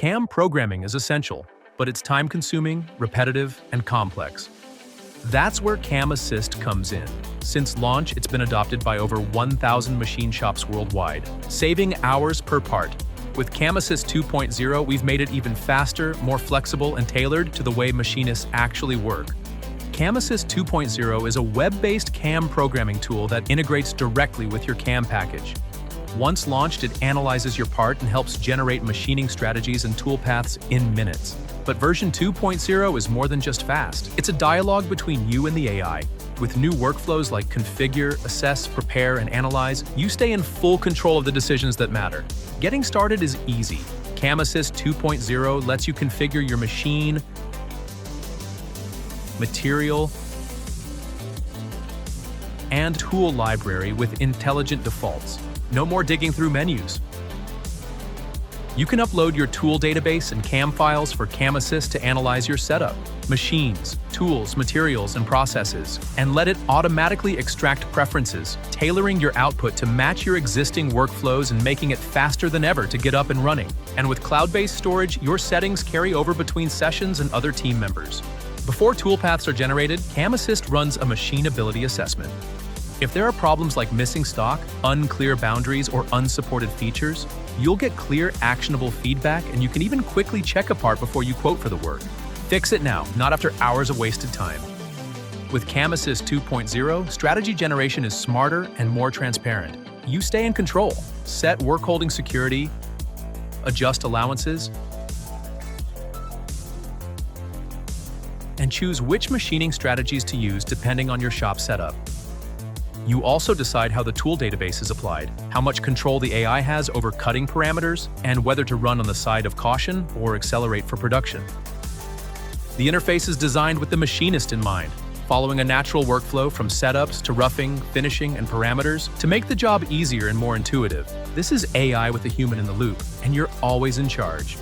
CAM programming is essential, but it's time-consuming, repetitive, and complex. That's where CAM Assist comes in. Since launch, it's been adopted by over 1,000 machine shops worldwide, saving hours per part. With CAM Assist 2.0, we've made it even faster, more flexible, and tailored to the way machinists actually work. CAM Assist 2.0 is a web-based CAM programming tool that integrates directly with your CAM package. Once launched, it analyzes your part and helps generate machining strategies and toolpaths in minutes. But version 2.0 is more than just fast. It's a dialogue between you and the AI. With new workflows like configure, assess, prepare, and analyze, you stay in full control of the decisions that matter. Getting started is easy. CAM Assist 2.0 lets you configure your machine, material, and tool library with intelligent defaults. No more digging through menus. You can upload your tool database and CAM files for CAM Assist to analyze your setup, machines, tools, materials, and processes, and let it automatically extract preferences, tailoring your output to match your existing workflows and making it faster than ever to get up and running. And with cloud-based storage, your settings carry over between sessions and other team members. Before toolpaths are generated, CAM Assist runs a machine ability assessment. If there are problems like missing stock, unclear boundaries, or unsupported features, you'll get clear, actionable feedback, and you can even quickly check a part before you quote for the work. Fix it now, not after hours of wasted time. With CAM Assist 2.0, strategy generation is smarter and more transparent. You stay in control. Set work-holding security, adjust allowances, and choose which machining strategies to use depending on your shop setup. You also decide how the tool database is applied, how much control the AI has over cutting parameters, and whether to run on the side of caution or accelerate for production. The interface is designed with the machinist in mind, following a natural workflow from setups to roughing, finishing, and parameters to make the job easier and more intuitive. This is AI with a human in the loop, and you're always in charge.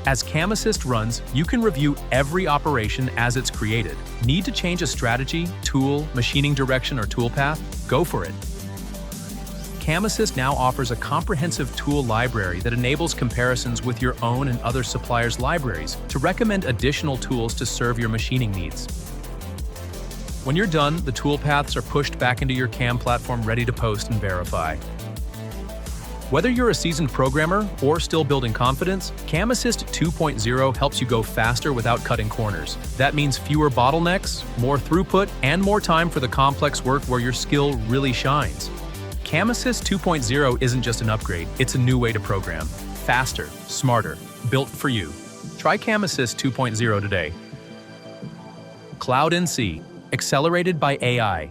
As CAM Assist runs, you can review every operation as it's created. Need to change a strategy, tool, machining direction, or toolpath? Go for it. CAM Assist now offers a comprehensive tool library that enables comparisons with your own and other suppliers' libraries to recommend additional tools to serve your machining needs. When you're done, the toolpaths are pushed back into your CAM platform ready to post and verify. Whether you're a seasoned programmer or still building confidence, CAM Assist 2.0 helps you go faster without cutting corners. That means fewer bottlenecks, more throughput, and more time for the complex work where your skill really shines. CAM Assist 2.0 isn't just an upgrade, it's a new way to program. Faster, smarter, built for you. Try CAM Assist 2.0 today. Cloud NC, accelerated by AI.